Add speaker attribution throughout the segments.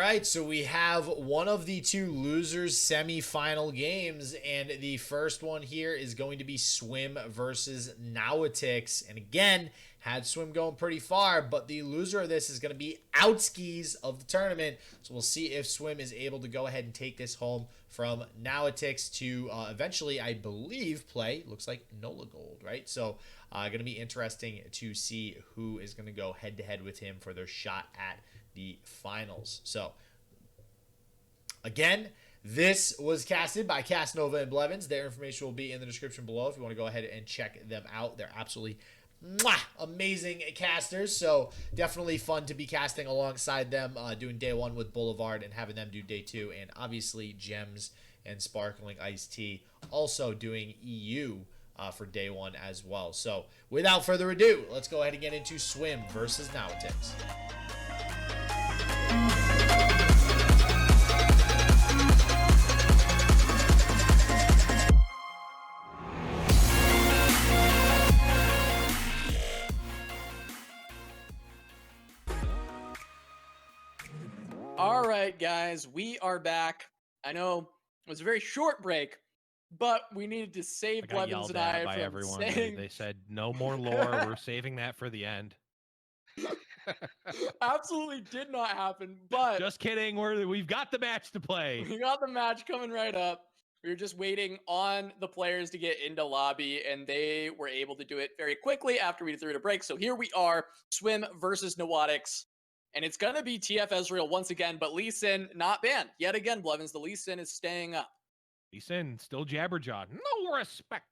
Speaker 1: right, so we have one of the two losers semi-final games, and the first one here is going to be Swim versus Nawatix. And again, had Swim going pretty far, but the loser of this is going to be Outskis of the tournament. So we'll see if Swim is able to go ahead and take this home from Nawatix to eventually, I believe, play. Looks like Nola Gold, right? So going to be interesting to see who is going to go head-to-head with him for their shot at the finals. So again, this was casted by Cast Nova and Blevins. Their information will be in the description below if you want to go ahead and check them out. They're absolutely amazing casters, so definitely fun to be casting alongside them, doing day one with Boulevard and having them do day two, and obviously Gems and Sparkling Iced Tea also doing EU for day one as well. So without further ado, let's go ahead and get into Swim versus Nawatix.
Speaker 2: All right, guys, we are back. I know it was a very short break, but we needed to save Blevins and I
Speaker 3: by
Speaker 2: from
Speaker 3: everyone.
Speaker 2: saying...
Speaker 3: They said no more lore. We're saving that for the end.
Speaker 2: Absolutely did not happen, but
Speaker 3: just kidding. We've got the match to play.
Speaker 2: We got the match coming right up. We were just waiting on the players to get into lobby, and they were able to do it very quickly after we threw it a break. So here we are, Swim versus Nawatix. And it's going to be TF Ezreal once again, but Lee Sin not banned. Yet again, Blevins, the Lee Sin is staying up.
Speaker 3: Lee Sin, still Jabberjaw. No respect.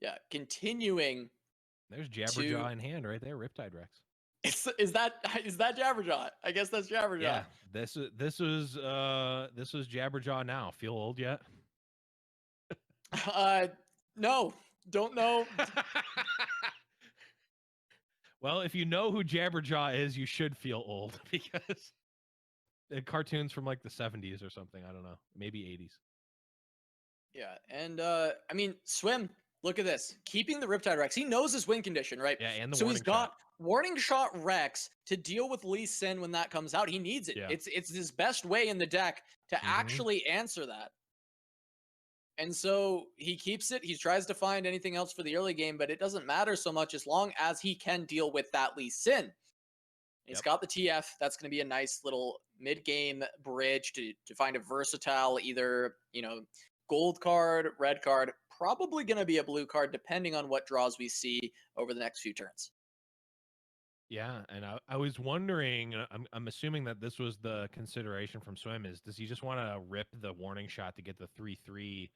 Speaker 2: Yeah, continuing.
Speaker 3: There's Jabberjaw in hand right there, Riptide Rex.
Speaker 2: Is that Jabberjaw? I guess that's Jabberjaw.
Speaker 3: Yeah, this was Jabberjaw now. Feel old yet?
Speaker 2: No, don't know.
Speaker 3: Well, if you know who Jabberjaw is, you should feel old because the cartoons from like the 70s or something. I don't know, maybe 80s.
Speaker 2: Yeah, and I mean, Swim. Look at this. Keeping the Riptide Rex. He knows his win condition, right?
Speaker 3: Yeah, and
Speaker 2: so he's got Warning Shot Rex to deal with Lee Sin when that comes out. He needs it.
Speaker 3: Yeah.
Speaker 2: It's his best way in the deck to actually answer that. And so he keeps it. He tries to find anything else for the early game, but it doesn't matter so much as long as he can deal with that Lee Sin. He's got the TF. That's going to be a nice little mid-game bridge to find a versatile, either, gold card, red card, probably going to be a blue card, depending on what draws we see over the next few turns.
Speaker 3: Yeah, and I was wondering, I'm assuming that this was the consideration from Swim, is does he just want to rip the Warning Shot to get the 3/3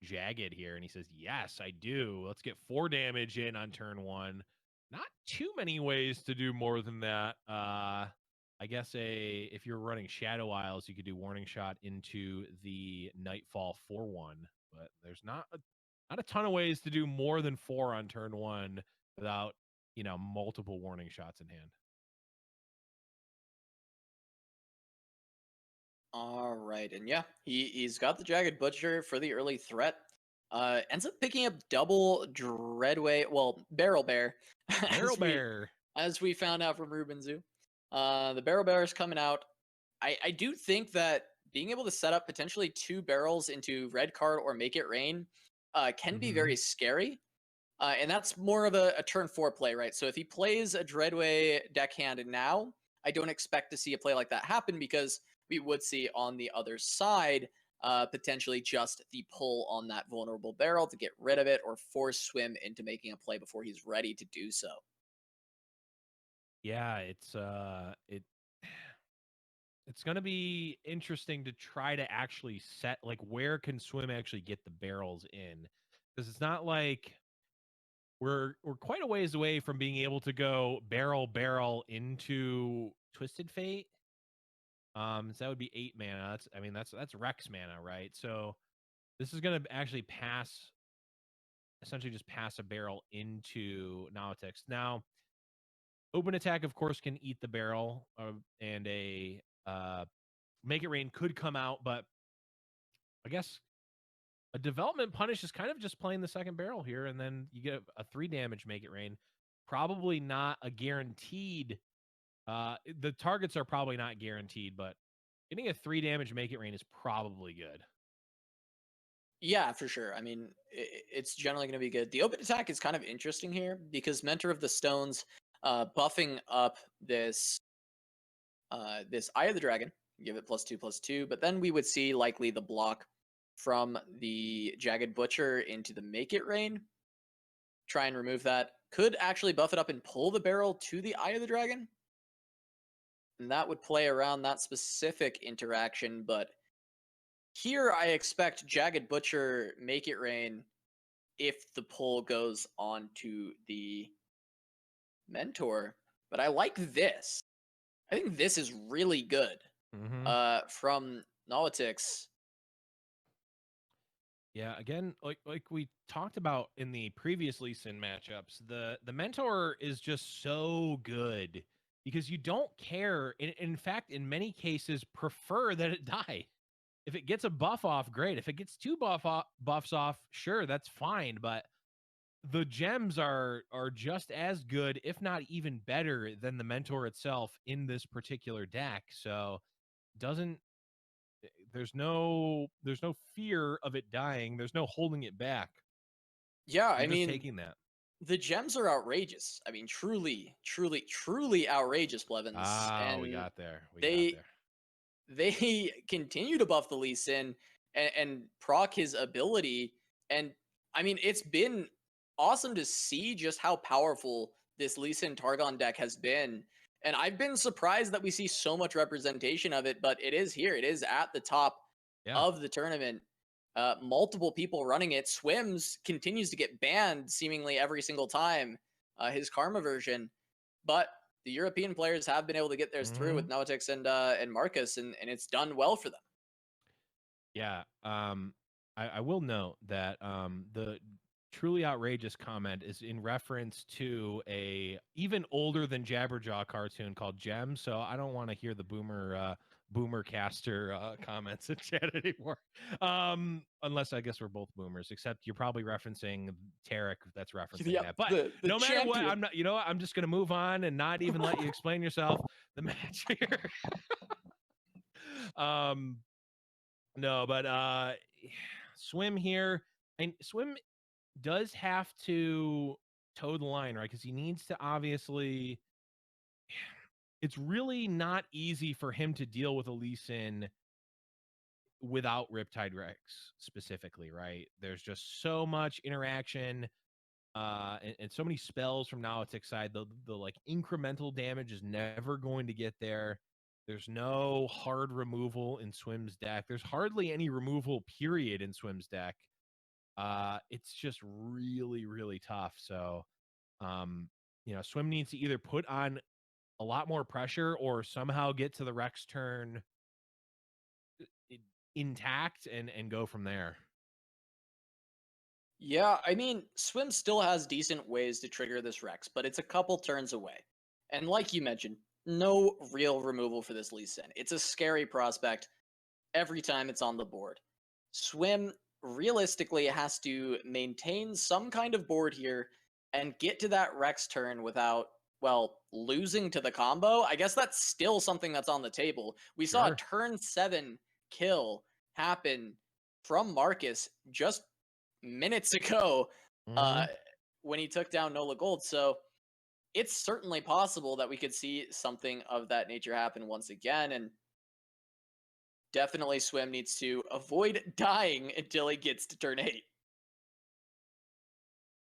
Speaker 3: Jagged here? And he says, yes, I do. Let's get 4 damage in on turn 1. Not too many ways to do more than that. I guess if you're running Shadow Isles, you could do Warning Shot into the Nightfall 4/1, but there's not a ton of ways to do more than 4 on turn 1 without multiple Warning Shots in hand.
Speaker 2: All right, and yeah, he's got the Jagged Butcher for the early threat. Ends up picking up double Dreadway, Barrel Bear.
Speaker 3: Barrel Bear.
Speaker 2: As we found out from Ruben Zoo. The Barrel Bear is coming out. I do think that being able to set up potentially 2 barrels into red card or make it rain can be very scary. And that's more of a turn 4 play, right? So if he plays a Dreadway deckhand now, I don't expect to see a play like that happen because we would see on the other side potentially just the pull on that vulnerable barrel to get rid of it or force Swim into making a play before he's ready to do so.
Speaker 3: Yeah, it's going to be interesting to try to actually set, like, where can Swim actually get the barrels in? Because it's not like we're quite a ways away from being able to go barrel into Twisted Fate. So that would be 8 mana. That's Rex mana, right? So this is going to actually essentially just pass a barrel into Nawatix. Now, Open Attack, of course, can eat the barrel, and a Make It Rain could come out, but I guess a Development Punish is kind of just playing the second barrel here, and then you get a 3 damage Make It Rain. Probably not a guaranteed The targets are probably not guaranteed, but getting a 3 damage make it rain is probably good.
Speaker 2: Yeah, for sure. I mean, it's generally going to be good. The open attack is kind of interesting here because Mentor of the Stones buffing up this this Eye of the Dragon, give it +2/+2, but then we would see likely the block from the Jagged Butcher into the Make It Rain. Try and remove that. Could actually buff it up and pull the barrel to the Eye of the Dragon. And that would play around that specific interaction, but here I expect Jagged Butcher Make It Rain if the pull goes on to the Mentor. But I like this. I think this is really good from Nawatix.
Speaker 3: Yeah, again, like we talked about in the previous Lee Sin matchups, the Mentor is just so good because you don't care. In fact, in many cases, prefer that it die. If it gets a buff off, great. If it gets 2 buffs off, sure, that's fine. But the gems are just as good, if not even better, than the Mentor itself in this particular deck. So there's no fear of it dying. There's no holding it back.
Speaker 2: Yeah,
Speaker 3: You're
Speaker 2: I mean,
Speaker 3: taking that.
Speaker 2: The gems are outrageous. I mean, truly outrageous, Blevins.
Speaker 3: Ah, we got there. We got there.
Speaker 2: They continue to buff the Lee Sin and proc his ability. And I mean, it's been awesome to see just how powerful this Lee Sin Targon deck has been. And I've been surprised that we see so much representation of it, but it is here. It is at the top of the tournament. Multiple people running it. Swims continues to get banned seemingly every single time, his Karma version. But the European players have been able to get theirs through with Nawatix and Marcus, and it's done well for them.
Speaker 3: Yeah. I will note that the truly outrageous comment is in reference to a even older than Jabberjaw cartoon called Gem. So I don't want to hear the boomer caster comments in chat anymore. Unless I guess we're both boomers, except you're probably referencing Tarek that's referencing that. But
Speaker 2: the
Speaker 3: no matter
Speaker 2: champion.
Speaker 3: what, I'm not, you know what? I'm just gonna move on and not even let you explain yourself. The match here. No, but Swim here, and Swim does have to toe the line, right? Because he needs to obviously. It's really not easy for him to deal with a Lee Sin without Riptide Rex specifically, right? There's just so much interaction and so many spells from Nawatix's side. The like incremental damage is never going to get there. There's no hard removal in Swim's deck. There's hardly any removal period in Swim's deck. It's just really, really tough. So, Swim needs to either put on a lot more pressure or somehow get to the Rex turn intact and go from there.
Speaker 2: Yeah, I mean, Swim still has decent ways to trigger this Rex, but it's a couple turns away. And like you mentioned, no real removal for this Lee Sin. It's a scary prospect every time it's on the board. Swim realistically has to maintain some kind of board here and get to that Rex turn without, well, losing to the combo. I guess that's still something that's on the table. We saw a turn 7 kill happen from Marcus just minutes ago when he took down Nola Gold. So it's certainly possible that we could see something of that nature happen once again. And definitely Swim needs to avoid dying until he gets to turn 8.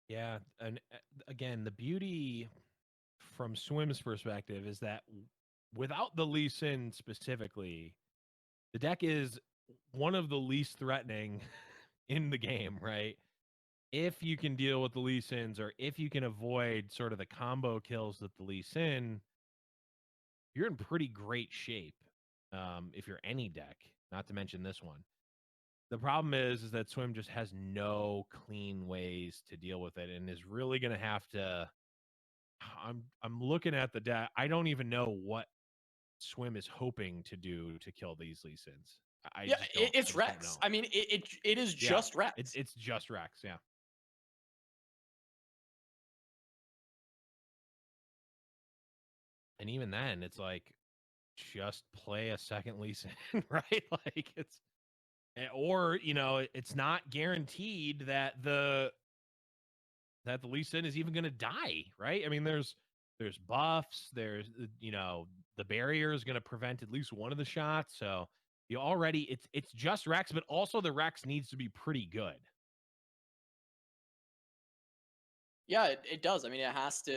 Speaker 3: Yeah, and again, the beauty from Swim's perspective is that without the Lee Sin specifically, the deck is one of the least threatening in the game, right? If you can deal with the Lee Sins, or if you can avoid sort of the combo kills with the Lee Sin, you're in pretty great shape. If you're any deck, not to mention this one. The problem is that Swim just has no clean ways to deal with it, and is really going to have to. I'm looking at the deck. I don't even know what Swim is hoping to do to kill these Lee Sins.
Speaker 2: It's Rex. I mean, it is just Rex.
Speaker 3: It's just Rex. Yeah. And even then, it's like, just play a second Lee Sin, right? Like it's, or it's not guaranteed that the Lee Sin is even going to die, right? I mean, there's buffs, there's the barrier is going to prevent at least one of the shots, so you already it's just Rex, but also the Rex needs to be pretty good.
Speaker 2: Yeah, it does. I mean, it has to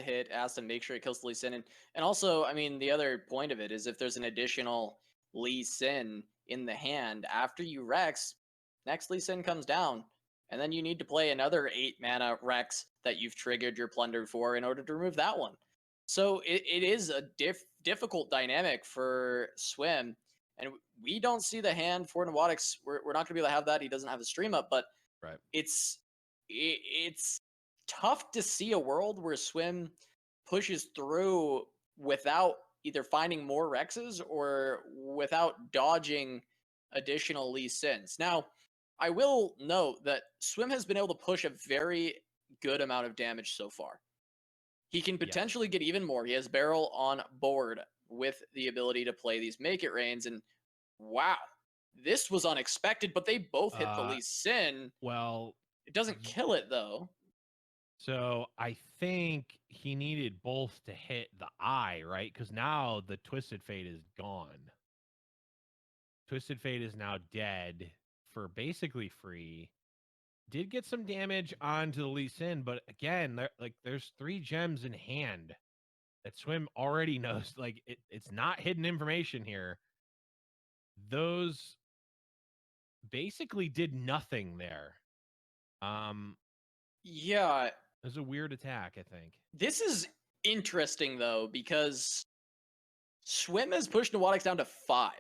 Speaker 2: hit, it has to make sure it kills the Lee Sin. And also, I mean, the other point of it is if there's an additional Lee Sin in the hand, after you Rex, next Lee Sin comes down. And then you need to play another 8 mana Rex that you've triggered your Plunder for in order to remove that one. So it is a difficult dynamic for Swim. And we don't see the hand for Nawatix. We're not going to be able to have that. He doesn't have a stream up, but
Speaker 3: right.
Speaker 2: It's tough to see a world where Swim pushes through without either finding more Rexes or without dodging additional Lee Sins. Now, I will note that Swim has been able to push a very good amount of damage so far. He can potentially get even more. He has Barrel on board with the ability to play these Make It Rains, and wow, this was unexpected, but they both hit the Lee Sin.
Speaker 3: Well,
Speaker 2: it doesn't kill it, though.
Speaker 3: So I think he needed both to hit the eye, right? Because now the Twisted Fate is gone. Twisted Fate is now dead for basically free. Did get some damage onto the Lee Sin, but again, there's 3 gems in hand that Swim already knows. Like it's not hidden information here. Those basically did nothing there.
Speaker 2: Yeah.
Speaker 3: It was a weird attack, I think.
Speaker 2: This is interesting, though, because Swim has pushed Nawatix down to 5.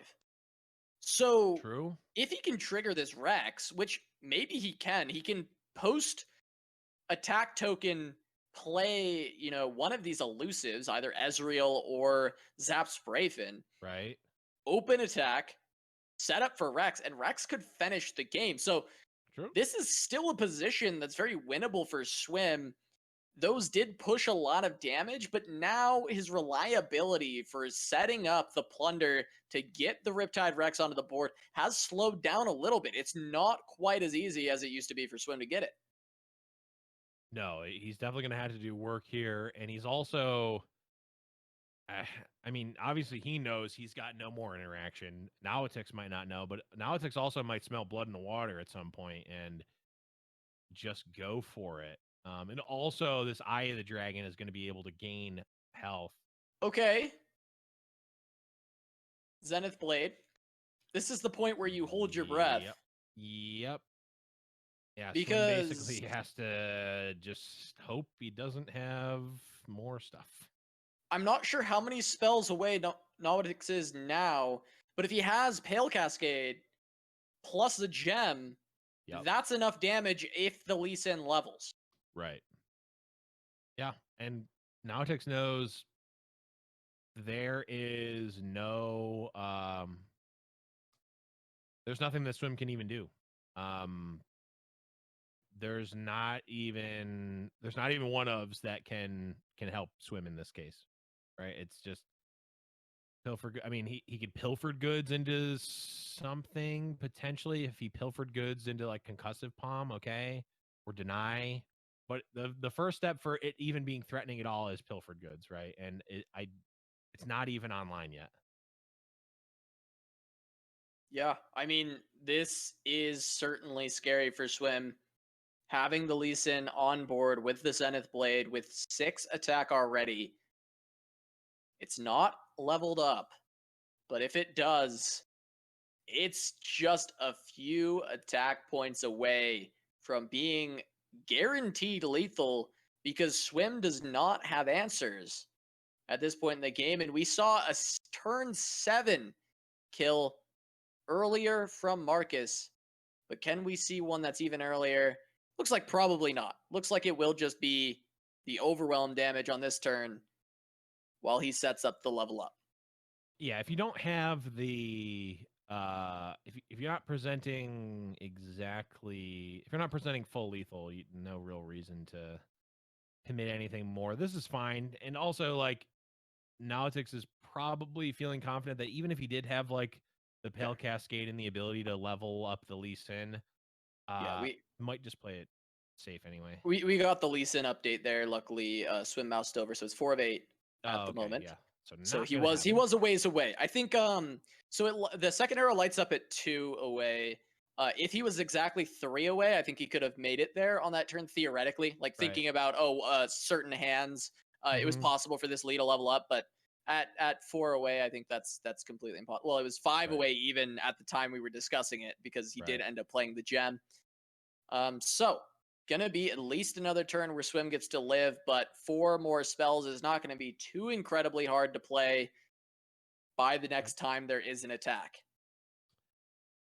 Speaker 2: So,
Speaker 3: true.
Speaker 2: If he can trigger this Rex, which maybe he can post attack token, play, one of these elusives, either Ezreal or Zap Sprayfin.
Speaker 3: Right.
Speaker 2: Open attack, set up for Rex, and Rex could finish the game. So,
Speaker 3: true.
Speaker 2: This is still a position that's very winnable for Swim. Those did push a lot of damage, but now his reliability for setting up the Plunder to get the Riptide Rex onto the board has slowed down a little bit. It's not quite as easy as it used to be for Swim to get it.
Speaker 3: No, he's definitely going to have to do work here. And he's also, I mean, obviously he knows he's got no more interaction. Nawatix might not know, but Nawatix also might smell blood in the water at some point and just go for it. And also, this Eye of the Dragon is going to be able to gain health.
Speaker 2: Okay. Zenith Blade. This is the point where you hold your breath.
Speaker 3: Yep. Yeah,
Speaker 2: because
Speaker 3: Swim basically has to just hope he doesn't have more stuff.
Speaker 2: I'm not sure how many spells away Nawatix is now, but if he has Pale Cascade plus the gem, that's enough damage if the Lee Sin levels.
Speaker 3: Right. Yeah, and Nawatix knows there is no there's nothing that Swim can even do. There's not even one ofs that can help Swim in this case. Right? It's just pilfer. I mean, he could pilfered goods into something potentially if he pilfered goods into like concussive palm, okay, or deny. But the first step for it even being threatening at all is pilfered goods, right? And it's not even online yet.
Speaker 2: Yeah, I mean, this is certainly scary for Swim. Having the Lee Sin on board with the Zenith Blade with 6 attack already. It's not leveled up, but if it does, it's just a few attack points away from being guaranteed lethal because Swim does not have answers at this point in the game. And we saw a turn 7 kill earlier from Marcus, but can we see one that's even earlier? Looks like probably not. Looks like it will just be the overwhelm damage on this turn while he sets up the level up.
Speaker 3: Yeah, if you don't have the if you're not presenting exactly, if you're not presenting full lethal, no real reason to commit anything more. This is fine. And also, like, Nawatix is probably feeling confident that even if he did have like the Pale Cascade and the ability to level up the Lee Sin,
Speaker 2: we
Speaker 3: might just play it safe anyway.
Speaker 2: we got the Lee Sin update there. Luckily, Swim moused over, so it's 4 of 8 at the
Speaker 3: Okay,
Speaker 2: moment.
Speaker 3: yeah.
Speaker 2: So
Speaker 3: not
Speaker 2: he
Speaker 3: gonna
Speaker 2: was
Speaker 3: happen.
Speaker 2: a ways away. I think the second arrow lights up at 2 away. If he was exactly 3 away, I think he could have made it there on that turn theoretically. Like thinking about certain hands, it was possible for this Lee to level up, but at 4 away, I think that's completely impossible. Well, it was 5 away even at the time we were discussing it because he did end up playing the gem. So gonna be at least another turn where Swim gets to live, but 4 more spells is not gonna be too incredibly hard to play by the next time there is an attack.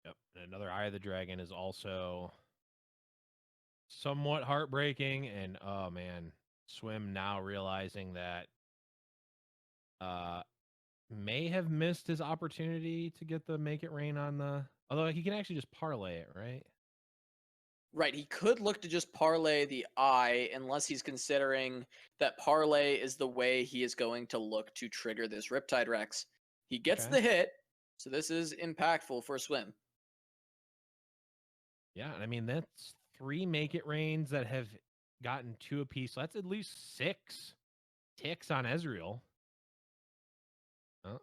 Speaker 3: Yep. And another Eye of the Dragon is also somewhat heartbreaking. And oh man, Swim now realizing that may have missed his opportunity to get the Make It Rain on the, although he can actually just parlay it, right?
Speaker 2: Right, he could look to just parlay the Eye unless he's considering that parlay is the way he is going to look to trigger this Riptide Rex. He gets the hit, so this is impactful for Swim.
Speaker 3: Yeah, I mean, that's 3 Make It Rains that have gotten 2 apiece. So that's at least 6 ticks on Ezreal.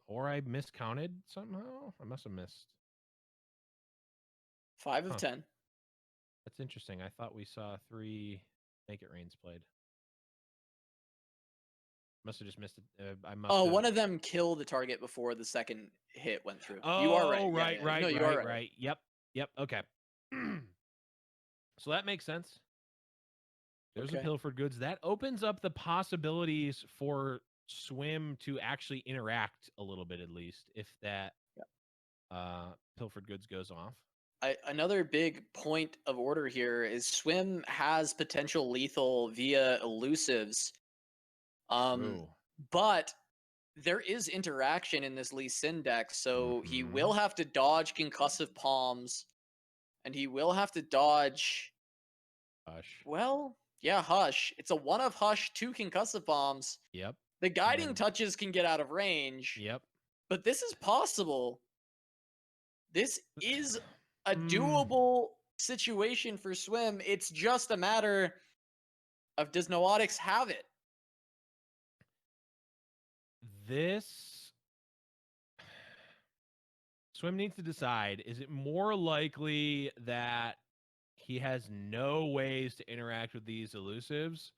Speaker 3: Or I miscounted somehow. I must have missed.
Speaker 2: 5 of 10.
Speaker 3: That's interesting. I thought we saw 3 Make It Rains played. Must have just missed it.
Speaker 2: One of them killed the target before the second hit went through.
Speaker 3: Oh,
Speaker 2: you are right.
Speaker 3: Right.
Speaker 2: No, you are right.
Speaker 3: Yep. Okay. So that makes sense. There's a Pilfered Goods. That opens up the possibilities for Swim to actually interact a little bit, at least, if that Pilfered Goods goes off.
Speaker 2: Another big point of order here is Swim has potential lethal via elusives. But there is interaction in this Lee Sin deck, so he will have to dodge Concussive Palms, and he will have to dodge
Speaker 3: Hush.
Speaker 2: Well, yeah, Hush. It's a 1 of Hush, 2 Concussive Bombs.
Speaker 3: Yep.
Speaker 2: The Guiding Touches can get out of range.
Speaker 3: Yep.
Speaker 2: But this is possible. This is a doable situation for Swim. It's just a matter of does Nawatix have it?
Speaker 3: This Swim needs to decide, is it more likely that he has no ways to interact with these elusives,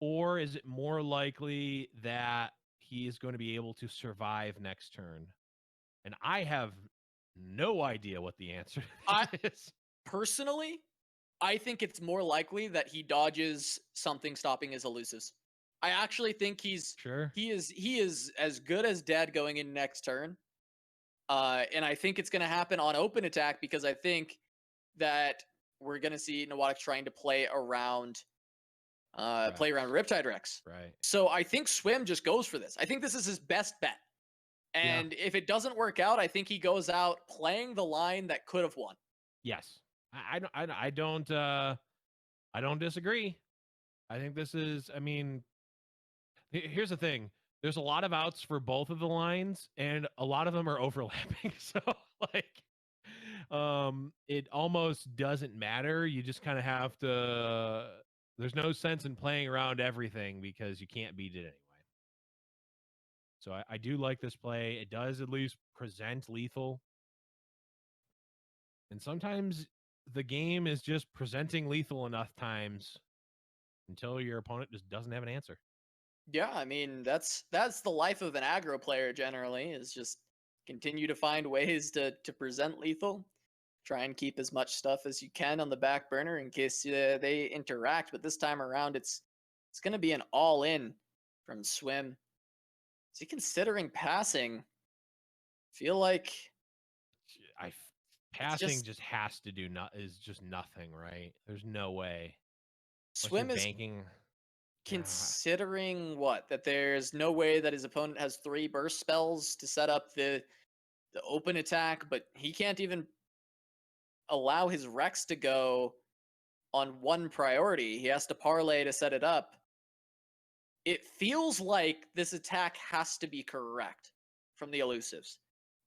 Speaker 3: or is it more likely that he is going to be able to survive next turn? And I have no idea what the answer is.
Speaker 2: Personally, I think it's more likely that he dodges something stopping his elusives. I actually think he is as good as dead going in next turn. And I think it's going to happen on open attack because I think that we're going to see Nawatix trying to play around Riptide Rex.
Speaker 3: Right.
Speaker 2: So I think Swim just goes for this. I think this is his best bet. And if it doesn't work out, I think he goes out playing the line that could have won.
Speaker 3: Yes. I don't disagree. I think this is, I mean, here's the thing. There's a lot of outs for both of the lines, and a lot of them are overlapping. So, it almost doesn't matter. You just kind of have to. There's no sense in playing around everything because you can't beat it anyway. So I do like this play. It does at least present lethal. And sometimes the game is just presenting lethal enough times until your opponent just doesn't have an answer.
Speaker 2: Yeah, I mean, that's the life of an aggro player generally, is just continue to find ways to present lethal. Try and keep as much stuff as you can on the back burner in case they interact. But this time around, it's going to be an all-in from Swim. Is he considering passing? Feel like
Speaker 3: passing just has to do is just nothing, right? There's no way.
Speaker 2: Swim is
Speaker 3: banking.
Speaker 2: Considering what? That there's no way that his opponent has 3 burst spells to set up the open attack, but he can't even allow his Rex to go on 1 priority. He has to parlay to set it up. it feels like this attack has to be correct from the elusives.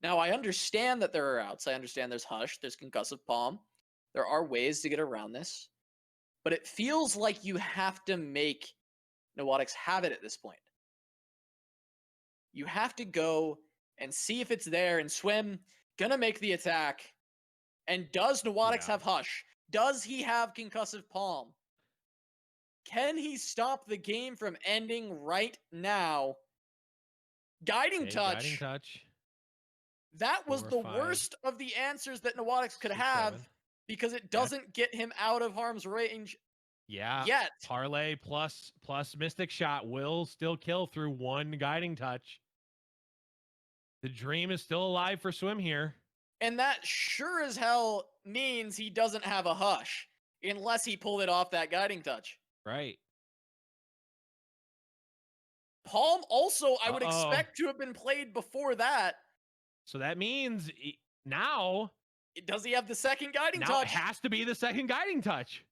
Speaker 2: Now, I understand that there are outs. I understand there's Hush, there's Concussive Palm. There are ways to get around this. But it feels like you have to make Nawatix have it at this point. You have to go and see if it's there, and Swim gonna make the attack. And does Nawatix have Hush? Does he have Concussive Palm? Can he stop the game from ending right now? Guiding Touch.
Speaker 3: Guiding Touch.
Speaker 2: That was the worst of the answers that Nawatix could have because it doesn't get him out of harm's range.
Speaker 3: Yeah.
Speaker 2: Yet.
Speaker 3: Parlay plus Mystic Shot will still kill through one Guiding Touch. The dream is still alive for Swim here.
Speaker 2: And that sure as hell means he doesn't have a Hush unless he pulled it off that Guiding Touch.
Speaker 3: Right.
Speaker 2: Palm also, I would expect to have been played before that.
Speaker 3: So that means now...
Speaker 2: Does he have the second Guiding Touch?
Speaker 3: Now it has to be the second Guiding Touch.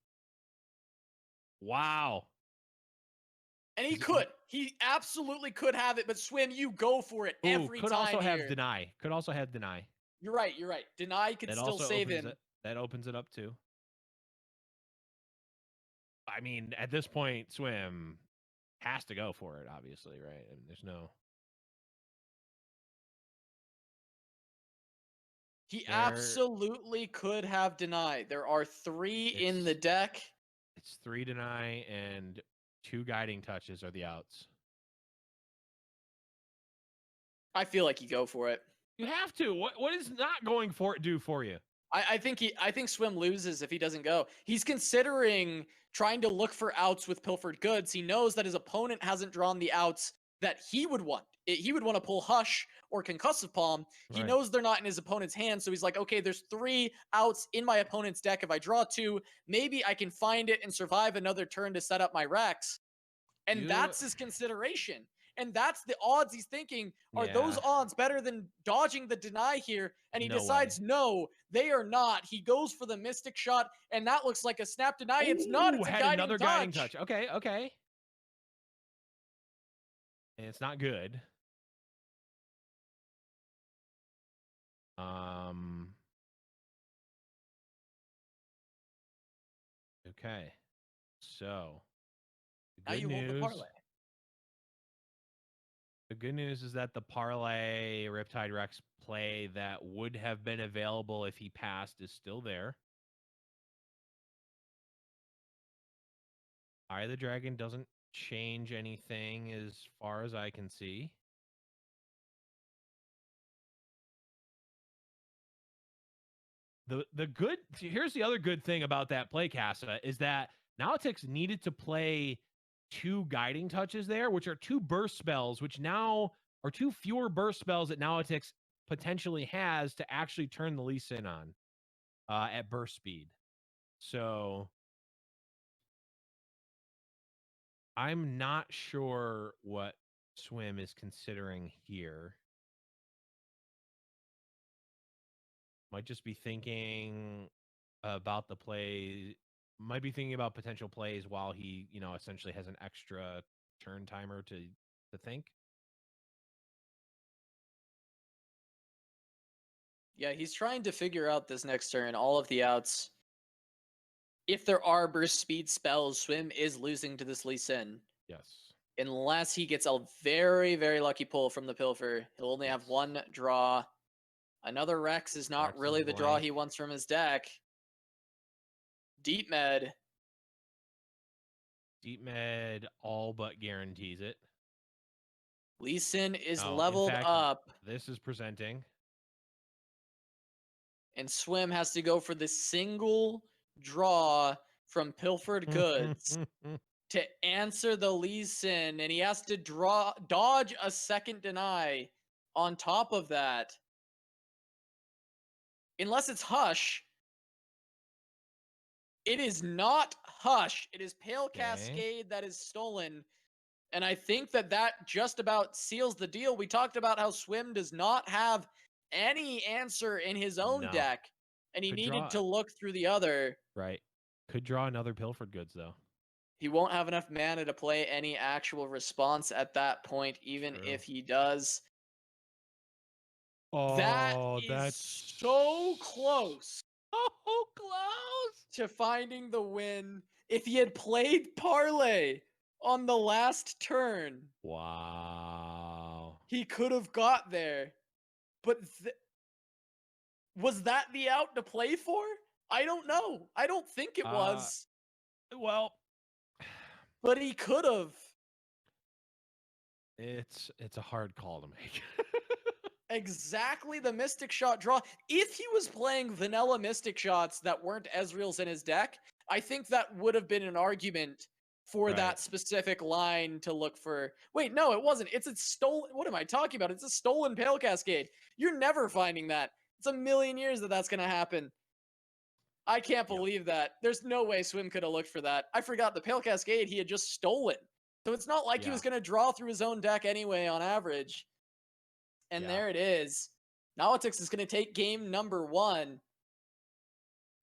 Speaker 3: Wow.
Speaker 2: And he could. He absolutely could have it, but Swim, you go for it every time.
Speaker 3: Could also have Deny. Could also have Deny.
Speaker 2: You're right. Deny could still save him.
Speaker 3: That opens it up too. I mean, at this point, Swim has to go for it, obviously, right? I mean, there's no...
Speaker 2: He absolutely could have Deny. There are 3 in the deck.
Speaker 3: It's 3 Deny and 2 Guiding Touches are the outs.
Speaker 2: I feel like you go for it.
Speaker 3: You have to. What is not going for it do for you?
Speaker 2: I think Swim loses if he doesn't go. He's considering trying to look for outs with Pilfered Goods. He knows that his opponent hasn't drawn the outs that he would want. He would want to pull Hush or Concussive Palm. He knows they're not in his opponent's hand, so he's like, okay, there's 3 outs in my opponent's deck. If I draw 2, maybe I can find it and survive another turn to set up my Rex. And that's his consideration. And that's the odds he's thinking. Are those odds better than dodging the Deny here? And he decides, no, they are not. He goes for the Mystic Shot, and that looks like a Snap Deny. It's not. It's a Guiding Touch.
Speaker 3: Okay. And it's not good. Okay. So
Speaker 2: now you hold the parlay.
Speaker 3: The good news is that the parlay Riptide Rex play that would have been available if he passed is still there. Eye of the Dragon doesn't change anything as far as I can see. Here's the other good thing about that play, Casa, is that Nawatix needed to play 2 Guiding Touches there, which are 2 burst spells, which now are 2 fewer burst spells that Nawatix potentially has to actually turn the Lee Sin on at burst speed. So I'm not sure what Swim is considering here. Might just be thinking about the play. Might be thinking about potential plays while he, essentially has an extra turn timer to think.
Speaker 2: Yeah, he's trying to figure out this next turn, all of the outs. If there are burst speed spells, Swim is losing to this Lee Sin.
Speaker 3: Yes.
Speaker 2: Unless he gets a very, very lucky pull from the Pilfer. He'll only have 1 draw. Another Rex is not really the draw he wants from his deck. Deep Med
Speaker 3: all but guarantees it.
Speaker 2: Lee Sin is leveled up.
Speaker 3: This is presenting.
Speaker 2: And Swim has to go for the single draw from Pilfered Goods to answer the Lee Sin. And he has to dodge a second Deny on top of that. Unless it's Hush. It is not Hush. It is Pale Cascade that is stolen. And I think that just about seals the deal. We talked about how Swim does not have any answer in his own deck. And he needed to look through the other.
Speaker 3: Right. Could draw another Pilfered Goods, though.
Speaker 2: He won't have enough mana to play any actual response at that point, even
Speaker 3: True.
Speaker 2: if he does. That
Speaker 3: Oh,
Speaker 2: is
Speaker 3: that's
Speaker 2: so close
Speaker 3: so close.
Speaker 2: to finding the win. If he had played Parlay on the last turn,
Speaker 3: Wow.
Speaker 2: he could have got there. But was that the out to play for? I don't know. I don't think it was.
Speaker 3: Well,
Speaker 2: But he could have.
Speaker 3: it's a hard call to make.
Speaker 2: Exactly the Mystic Shot draw. If he was playing vanilla Mystic Shots that weren't Ezreal's in his deck, I think that would have been an argument for
Speaker 3: Right.
Speaker 2: that specific line to look for. Wait, no, it wasn't. It's a stolen. What am I talking about? It's a stolen Pale Cascade. You're never finding that. It's a million years that that's going to happen. I can't believe that. There's no way Swim could have looked for that. I forgot the Pale Cascade he had just stolen. So it's not like he was going to draw through his own deck anyway on average. And there it is. Nawatix is going to take game number 1.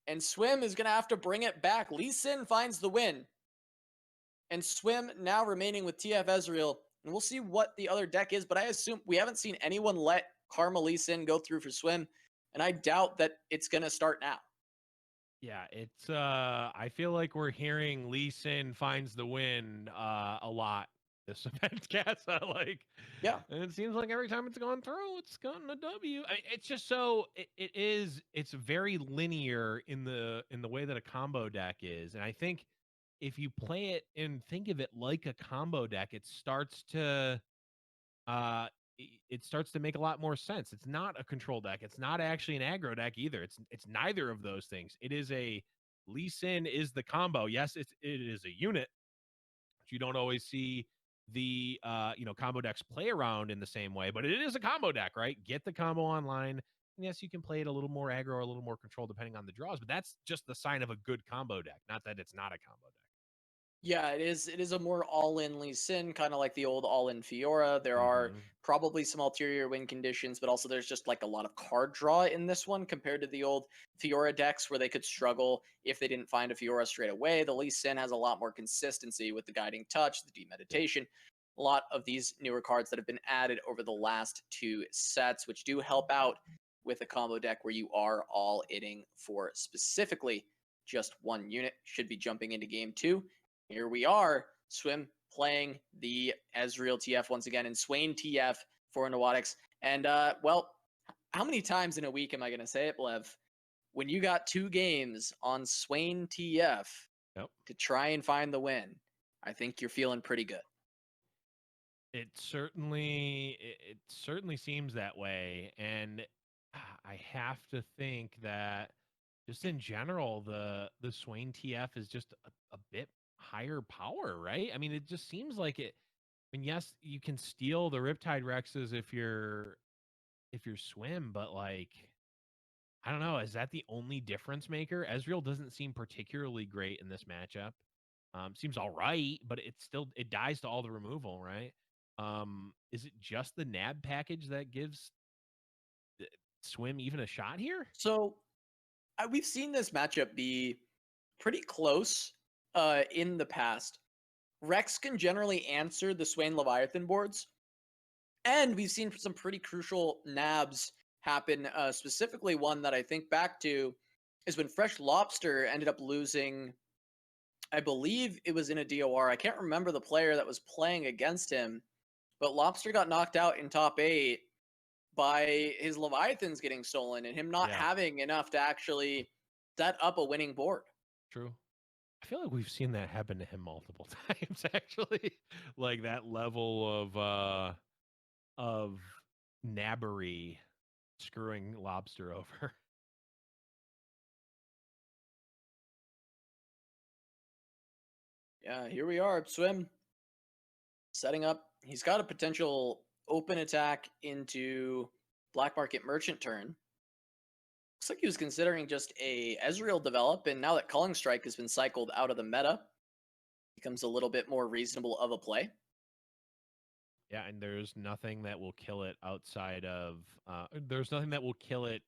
Speaker 2: And Swim is going to have to bring it back. Lee Sin finds the win. And Swim now remaining with TF Ezreal. And we'll see what the other deck is. But I assume we haven't seen anyone let Karma Lee Sin go through for Swim. And I doubt that it's going to start now.
Speaker 3: Yeah, it's I feel like we're hearing Lee Sin finds the win a lot this event, Casa. Like,
Speaker 2: yeah,
Speaker 3: and it seems like every time it's gone through, it's gotten a W. I mean, it's just it's very linear in the way that a combo deck is, and I think if you play it and think of it like a combo deck, it starts to make a lot more sense. It's not a control deck. It's not actually an aggro deck either. It's neither of those things. It is a Lee Sin is the combo. Yes, it is a unit, but you don't always see the combo decks play around in the same way. But it is a combo deck, right? Get the combo online. And yes, you can play it a little more aggro or a little more control depending on the draws, but that's just the sign of a good combo deck, not that it's not a combo deck.
Speaker 2: Yeah, it is. It is a more all-in Lee Sin, kind of like the old all-in Fiora. There are probably some ulterior win conditions, but also there's just like a lot of card draw in this one compared to the old Fiora decks where they could struggle if they didn't find a Fiora straight away. The Lee Sin has a lot more consistency with the Guiding Touch, the Demeditation, a lot of these newer cards that have been added over the last 2 sets, which do help out with a combo deck where you are all-inning for specifically just one unit. Should be jumping into game 2. Here we are, Swim playing the Ezreal TF once again, and Swain TF for Nawatix. And, well, how many times in a week am I going to say it, Blev? When you got 2 games on Swain TF to try and find the win, I think you're feeling pretty good.
Speaker 3: It certainly seems that way, and I have to think that just in general, the Swain TF is just a bit higher power, right? I mean, it just seems like it. I mean, yes, you can steal the Riptide Rexes if you're Swim, but like, I don't know, is that the only difference maker? Ezreal doesn't seem particularly great in this matchup. Seems all right, but it dies to all the removal, right? Is it just the nab package that gives Swim even a shot here?
Speaker 2: So we've seen this matchup be pretty close in the past. Rex can generally answer the Swain Leviathan boards, and we've seen some pretty crucial nabs happen, specifically one that I think back to is when Fresh Lobster ended up losing, I believe it was in a DOR. I can't remember the player that was playing against him, but Lobster got knocked out in top 8 by his Leviathans getting stolen and him not having enough to actually set up a winning board.
Speaker 3: True. I feel like we've seen that happen to him multiple times, actually. Like that level of nabbery screwing Lobster over.
Speaker 2: Yeah, here we are, Swim setting up. He's got a potential open attack into Black Market Merchant turn. Looks like he was considering just a Ezreal develop, and now that Culling Strike has been cycled out of the meta, becomes a little bit more reasonable of a play.
Speaker 3: Yeah, and there's nothing that will kill it outside of there's nothing that will kill it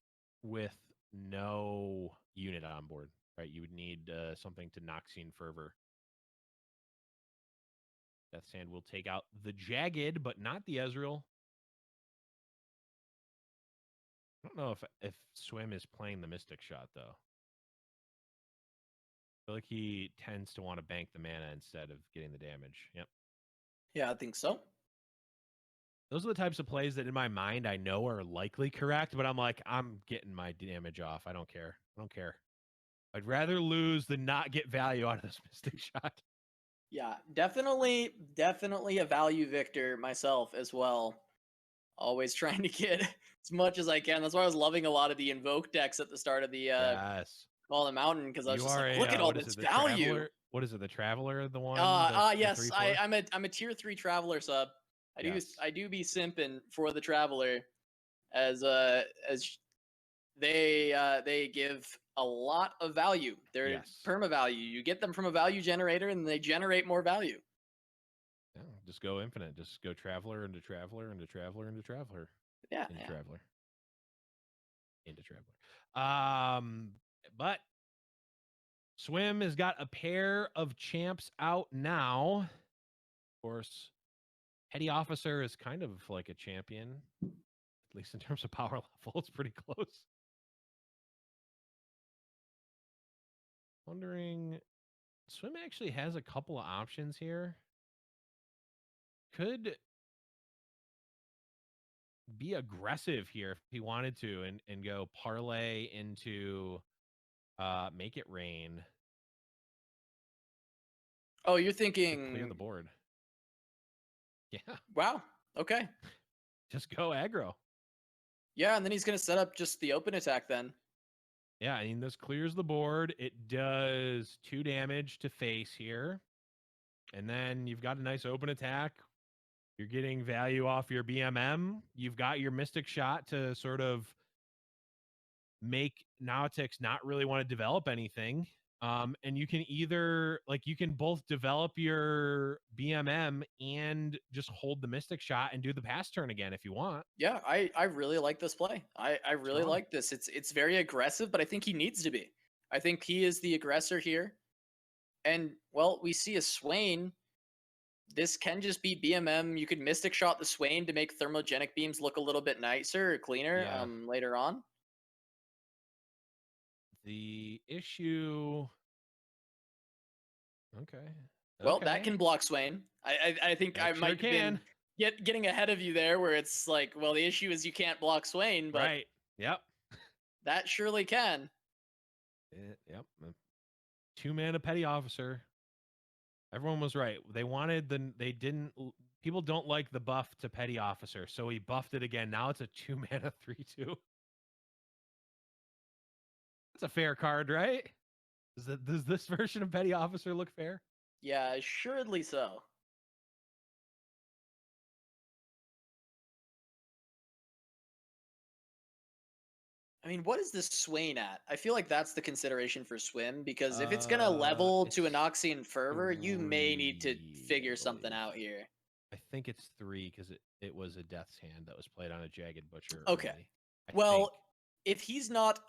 Speaker 3: with no unit on board, right? You would need something to Noxian Fervor. Death's Hand will take out the Jagged, but not the Ezreal. I don't know if Swim is playing the Mystic Shot, though. I feel like he tends to want to bank the mana instead of getting the damage. Yep.
Speaker 2: Yeah, I think so.
Speaker 3: Those are the types of plays that in my mind I know are likely correct, but I'm like, I'm getting my damage off. I don't care. I don't care. I'd rather lose than not get value out of this Mystic Shot.
Speaker 2: Yeah, definitely a value victor myself as well. Always trying to get as much as I can. That's why I was loving a lot of the Invoke decks at the start of the
Speaker 3: Yes.
Speaker 2: Call of the Mountain, because I was
Speaker 3: You
Speaker 2: just
Speaker 3: are
Speaker 2: like, look at all
Speaker 3: what is
Speaker 2: this
Speaker 3: it, the
Speaker 2: value.
Speaker 3: Traveler? What is it, the Traveler? The one?
Speaker 2: Yes,
Speaker 3: 3/4?
Speaker 2: I'm a tier 3 Traveler sub.
Speaker 3: Yes.
Speaker 2: I do be simping for the Traveler, as they give a lot of value. They're
Speaker 3: Yes.
Speaker 2: perma value. You get them from a value generator, and they generate more value.
Speaker 3: Yeah, just go infinite. Just go Traveler into Traveler into Traveler into Traveler.
Speaker 2: Yeah,
Speaker 3: Into
Speaker 2: yeah.
Speaker 3: Traveler. Into Traveler. But Swim has got a pair of champs out now. Of course, Petty Officer is kind of like a champion, at least in terms of power level. It's pretty close. Wondering, Swim actually has a couple of options here. Could be aggressive here if he wanted to and go parlay into Make It Rain.
Speaker 2: Oh, you're
Speaker 3: To
Speaker 2: thinking
Speaker 3: clear the board. Yeah.
Speaker 2: Wow. Okay.
Speaker 3: Just go aggro.
Speaker 2: Yeah, and then he's gonna set up just the open attack then.
Speaker 3: Yeah, I mean, this clears the board. It does 2 damage to face here. And then you've got a nice open attack. You're getting value off your BMM. You've got your Mystic Shot to sort of make Nawatix not really want to develop anything. And you can either, like, you can both develop your BMM and just hold the Mystic Shot and do the pass turn again if you want.
Speaker 2: Yeah, I really like this play. I really
Speaker 3: Strong.
Speaker 2: like this. It's very aggressive, but I think he needs to be. I think he is the aggressor here. And, well, we see a Swain. This can just be BMM. You could Mystic Shot the Swain to make thermogenic beams look a little bit nicer or cleaner
Speaker 3: Yeah.
Speaker 2: later on.
Speaker 3: The issue... Okay.
Speaker 2: Well, that can block Swain. I think
Speaker 3: That
Speaker 2: I
Speaker 3: sure
Speaker 2: might
Speaker 3: can.
Speaker 2: be getting ahead of you there, where it's like, well, the issue is you can't block Swain, but
Speaker 3: Right. Yep.
Speaker 2: that surely can.
Speaker 3: Yep. 2 mana Petty Officer. Everyone was right. People don't like the buff to Petty Officer, so he buffed it again. Now it's a 2 mana 3/2. That's a fair card, right? Does this version of Petty Officer look fair?
Speaker 2: Yeah, assuredly so. I mean, what is this Swain at? I feel like that's the consideration for Swim, because if it's gonna level to
Speaker 3: It's
Speaker 2: Anoxian Fervor, you may need to
Speaker 3: 3,
Speaker 2: figure
Speaker 3: I
Speaker 2: something
Speaker 3: believe.
Speaker 2: out here.
Speaker 3: I think it's 3 because it was a Death's Hand that was played on a Jagged Butcher.
Speaker 2: Okay.
Speaker 3: Early,
Speaker 2: Well, if he's not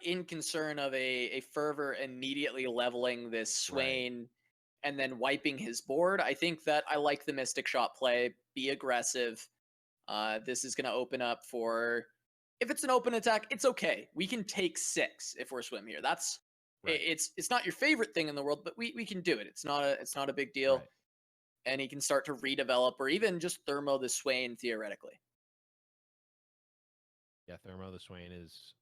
Speaker 2: in concern of a Fervor immediately leveling this Swain and then wiping his board, I think that I like the Mystic Shot play. Be aggressive. This is going to open up for... If it's an open attack, it's okay. We can take 6 if we're Swim here. That's
Speaker 3: Right.
Speaker 2: It's not your favorite thing in the world, but we can do it. It's not a big deal.
Speaker 3: Right.
Speaker 2: And he can start to redevelop or even just thermo the Swain theoretically.
Speaker 3: Yeah, Thermo the Swain is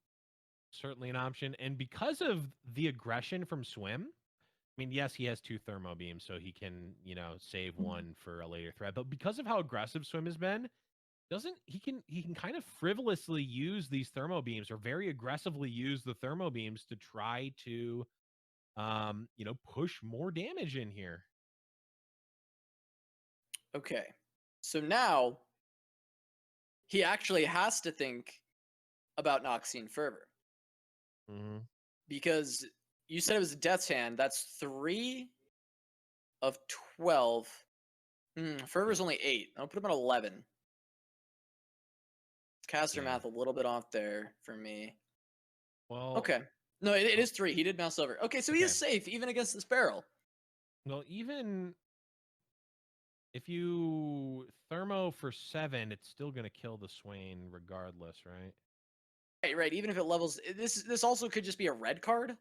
Speaker 3: certainly an option. And because of the aggression from Swim, I mean, yes, he has 2 Thermo Beams, so he can, save 1 for a later threat. But because of how aggressive Swim has been, he can kind of frivolously use these Thermo Beams, or very aggressively use the Thermo Beams to try to, push more damage in here.
Speaker 2: Okay. So now he actually has to think about Noxian Fervor.
Speaker 3: Mm-hmm.
Speaker 2: Because you said it was a Death's Hand. That's 3 of 12. Fervor's only 8. I'll put him at 11. Caster math a little bit off there for me.
Speaker 3: Well,
Speaker 2: okay. No, it is 3. He did mouse over. Okay, so he is safe even against this barrel.
Speaker 3: Well, even If you thermo for 7, it's still gonna kill the Swain regardless, right?
Speaker 2: Right. Even if it levels, this also could just be a red card.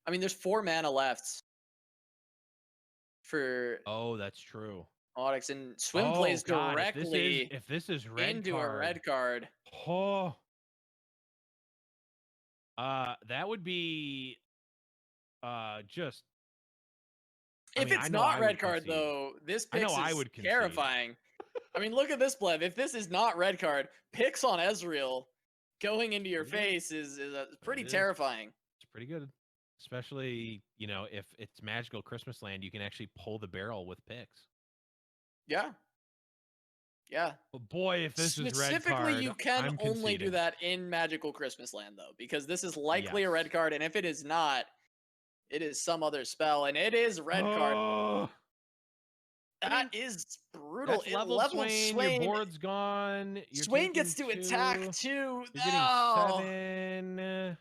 Speaker 2: I mean, there's 4 mana left for
Speaker 3: Oh, that's true.
Speaker 2: Nawatix, and Swim
Speaker 3: Oh
Speaker 2: plays
Speaker 3: God,
Speaker 2: directly
Speaker 3: if this is red
Speaker 2: into
Speaker 3: card,
Speaker 2: a red card.
Speaker 3: oh, that would be just.
Speaker 2: If
Speaker 3: I
Speaker 2: it's
Speaker 3: know I
Speaker 2: not red
Speaker 3: would
Speaker 2: card,
Speaker 3: concede.
Speaker 2: though, this
Speaker 3: I know
Speaker 2: Pix
Speaker 3: I
Speaker 2: is
Speaker 3: would concede.
Speaker 2: terrifying. I mean, look at this pleb. If this is not red card, Pix on Ezreal going into your
Speaker 3: Pretty good.
Speaker 2: face is pretty
Speaker 3: It is.
Speaker 2: terrifying.
Speaker 3: It's pretty good, especially if it's magical Christmas land, you can actually pull the barrel with picks.
Speaker 2: Yeah. Yeah.
Speaker 3: But boy, if this is red
Speaker 2: Specifically,
Speaker 3: card,
Speaker 2: you can
Speaker 3: I'm
Speaker 2: only do
Speaker 3: conceding.
Speaker 2: that in Magical Christmas Land, though, because this is likely a
Speaker 3: Yes.
Speaker 2: red card, and if it is not, it is some other spell, and it is red card.
Speaker 3: Oh,
Speaker 2: That is brutal.
Speaker 3: That's
Speaker 2: It
Speaker 3: level
Speaker 2: leveled
Speaker 3: Swain.
Speaker 2: Swain.
Speaker 3: Your board's gone. You're
Speaker 2: Swain gets to
Speaker 3: taking
Speaker 2: attack
Speaker 3: 2.
Speaker 2: too.
Speaker 3: You're getting
Speaker 2: Oh.
Speaker 3: 7,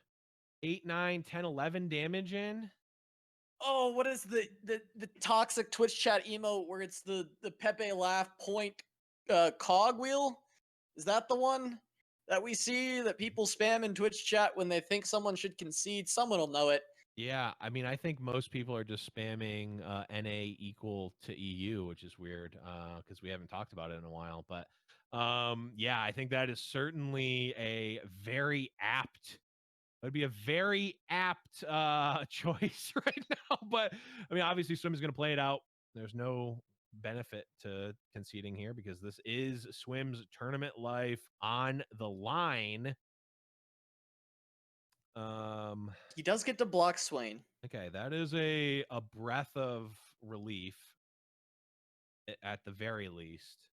Speaker 3: 8, 9, 10, 11 damage in.
Speaker 2: Oh, what is the toxic Twitch chat emote where it's the Pepe laugh point cogwheel? Is that the one that we see that people spam in Twitch chat when they think someone should concede? Someone will know it.
Speaker 3: Yeah, I mean, I think most people are just spamming NA equal to EU, which is weird because we haven't talked about it in a while. But yeah, I think that is certainly a very apt. It would be a very apt choice right now. But I mean, obviously, Swim is going to play it out. There's no benefit to conceding here because this is Swim's tournament life on the line.
Speaker 2: He does get to block Swain.
Speaker 3: Okay, that is a breath of relief at the very least.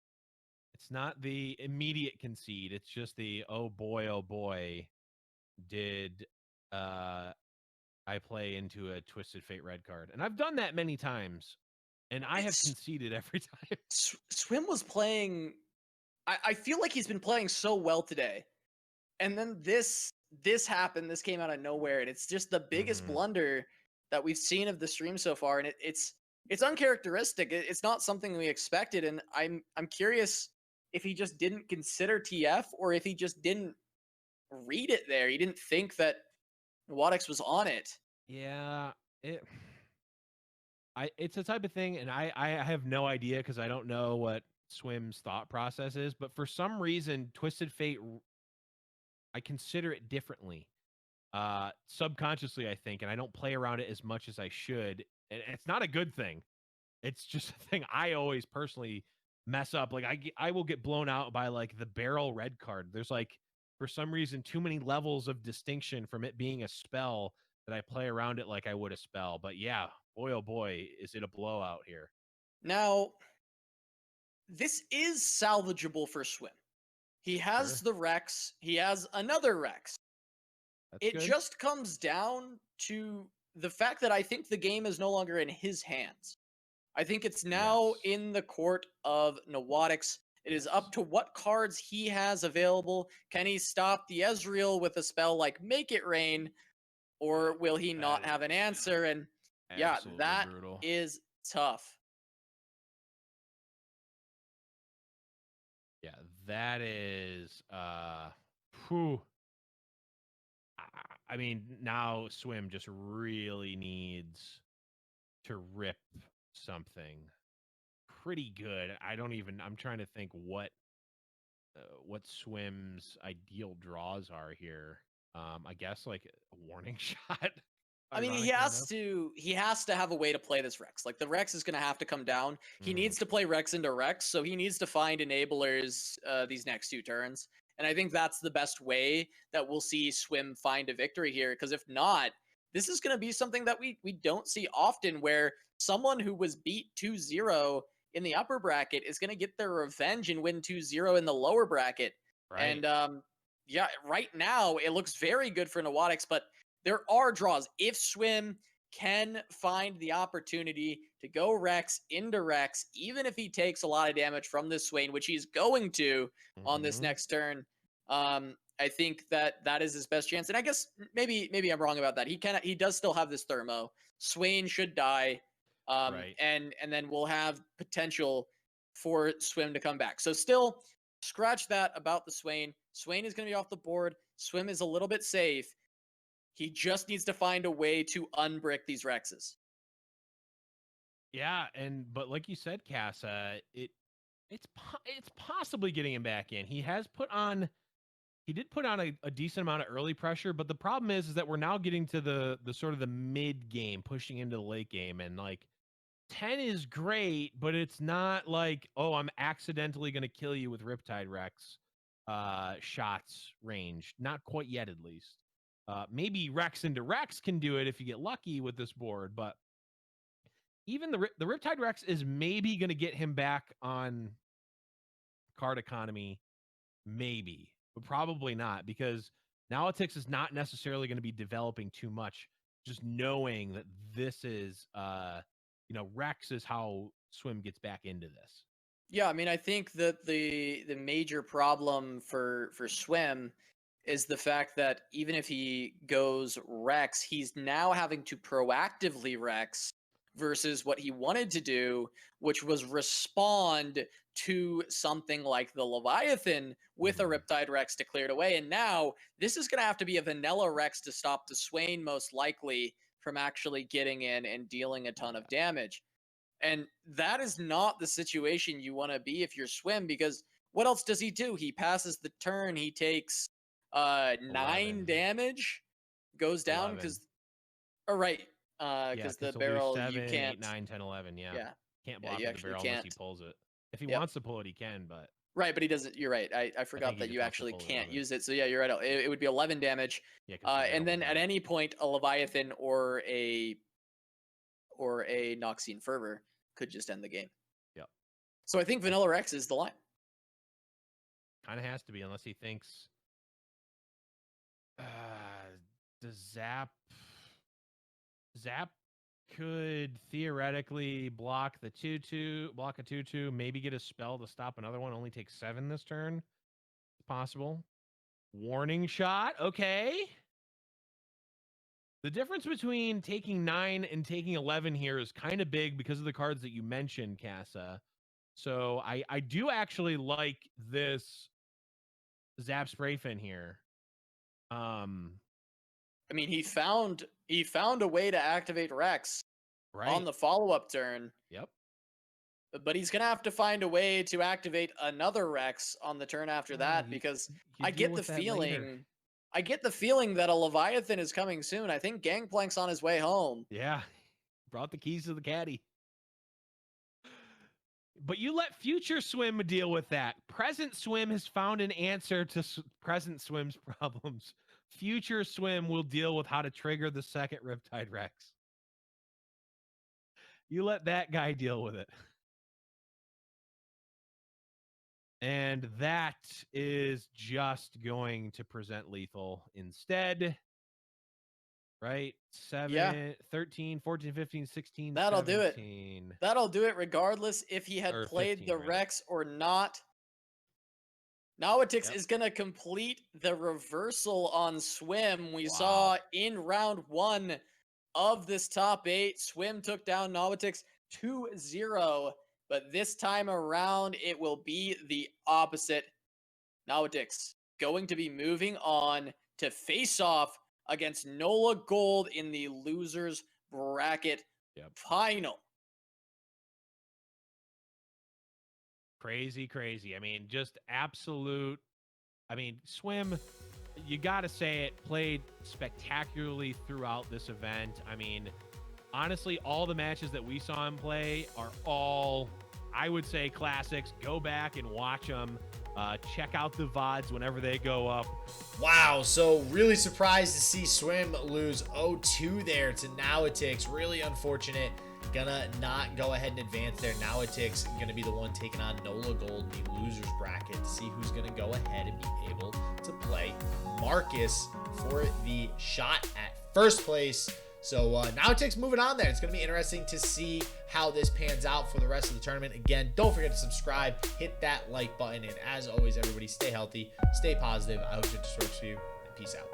Speaker 3: It's not the immediate concede, it's just the oh boy, did I play into a Twisted Fate red card. And I've done that many times, and I have conceded every time.
Speaker 2: Swim was playing, I feel like he's been playing so well today. And then this happened, this came out of nowhere, and it's just the biggest blunder that we've seen of the stream so far, and it's uncharacteristic. It's not something we expected, and I'm curious if he just didn't consider TF or if he just didn't read it there. He didn't think that Nawatix was on it.
Speaker 3: Yeah, it's a type of thing, and I have no idea because I don't know what Swim's thought process is, but for some reason, Twisted Fate, I consider it differently, subconsciously, I think, and I don't play around it as much as I should. And it's not a good thing. It's just a thing I always personally mess up. Like I will get blown out by like the barrel red card. There's like for some reason too many levels of distinction from it being a spell that I play around it like I would a spell. But yeah, boy oh boy, is it a blowout here.
Speaker 2: Now, this is salvageable for Swim. He has the Rex. He has another Rex. It just comes down to the fact that I think the game is no longer in his hands. I think it's now in the court of Nawatix. It is up to what cards he has available. Can he stop the Ezreal with a spell like Make It Rain, or will he not have an answer? And yeah, that is tough.
Speaker 3: Yeah, that is whew. I mean, now Swim just really needs to rip something pretty good. I'm trying to think what Swim's ideal draws are here. I guess like a warning shot.
Speaker 2: I mean, he has to have a way to play this Rex. Like the Rex is going to have to come down. He needs to play Rex into Rex, so he needs to find enablers these next 2 turns. And I think that's the best way that we'll see Swim find a victory here. Because if not, this is going to be something that we don't see often, where someone who was beat 2-0 in the upper bracket is going to get their revenge and win 2-0 in the lower bracket. Right. And yeah, right now it looks very good for Nawatix, but there are draws. If Swim can find the opportunity to go Rex into Rex, even if he takes a lot of damage from this Swain, which he's going to on this next turn, I think that is his best chance. And I guess maybe I'm wrong about that. He does still have this thermo. Swain should die. And then we'll have potential for Swim to come back. So still, scratch that about the Swain. Swain is going to be off the board. Swim is a little bit safe. He just needs to find a way to unbrick these Rexes.
Speaker 3: Yeah, but like you said, Cass, it's possibly getting him back in. He did put on a decent amount of early pressure, but the problem is that we're now getting to the sort of the mid game, pushing into the late game, and like 10 is great, but it's not like, oh, I'm accidentally going to kill you with Riptide Rex shots range. Not quite yet, at least. Maybe Rex into Rex can do it if you get lucky with this board, but even the Riptide Rex is maybe going to get him back on card economy, maybe, but probably not, because Nawatix is not necessarily going to be developing too much, just knowing that this is, Rex is how Swim gets back into this.
Speaker 2: Yeah, I mean, I think that the major problem for Swim is the fact that even if he goes Rex, he's now having to proactively Rex versus what he wanted to do, which was respond to something like the Leviathan with a Riptide Rex to clear it away. And now this is going to have to be a vanilla Rex to stop the Swain, most likely, from actually getting in and dealing a ton of damage. And that is not the situation you want to be if you're Swim, because what else does he do? He passes the turn, he takes 9 damage, goes down because, because the barrel,
Speaker 3: 7,
Speaker 2: you can't
Speaker 3: 8, 9, 10, 11, yeah. Can't block
Speaker 2: you
Speaker 3: the barrel
Speaker 2: can't.
Speaker 3: unless he pulls it. If he wants to pull it, he can, but
Speaker 2: right, but he doesn't. You're right. I forgot that you actually can't use it. So yeah, you're right. It would be 11 damage.
Speaker 3: Yeah,
Speaker 2: and then at any point, a Leviathan or a Noxian Fervor could just end the game.
Speaker 3: Yep.
Speaker 2: So I think Vanilla Rex is the line.
Speaker 3: Kind of has to be, unless he thinks the Zap could theoretically block the 2/2, maybe get a spell to stop another one. Only takes 7 this turn. It's possible. Warning shot. Okay. The difference between taking 9 and taking 11 here is kind of big because of the cards that you mentioned, Casa. So I do actually like this Zap Sprayfin here.
Speaker 2: I mean, he found a way to activate Rex on the follow-up turn.
Speaker 3: Yep.
Speaker 2: But he's going to have to find a way to activate another Rex on the turn after that, because I get the feeling that a Leviathan is coming soon. I think Gangplank's on his way home.
Speaker 3: Yeah. Brought the keys to the caddy. But you let future Swim deal with that. Present Swim has found an answer to present Swim's problems. Future Swim will deal with how to trigger the second Riptide Rex. You let that guy deal with it. And that is just going to present lethal instead. Right? 7, 13, 14, 15, 16,
Speaker 2: That'll
Speaker 3: 17.
Speaker 2: do it. That'll do it regardless if he had played 15, the Rex or not. Nawatix is going to complete the reversal on Swim. We saw in round 1 of this top 8, Swim took down Nawatix 2-0. But this time around, it will be the opposite. Nawatix going to be moving on to face off against Nola Gold in the losers bracket final.
Speaker 3: Crazy. I mean, just absolute. I mean, Swim, you got to say it, played spectacularly throughout this event. I mean, honestly, all the matches that we saw him play are all, I would say, classics. Go back and watch them. Check out the VODs whenever they go up.
Speaker 1: Wow, so really surprised to see Swim lose 0-2 there to Nawatix. Really unfortunate. Gonna not go ahead and advance there. Nawatix gonna be the one taking on Nola Gold in the losers bracket to see who's gonna go ahead and be able to play Marcus for the shot at first place. So Nawatix moving on there. It's going to be interesting to see how this pans out for the rest of the tournament. Again, don't forget to subscribe, hit that like button, and as always, everybody stay healthy, stay positive. I hope it just works for you, and peace out.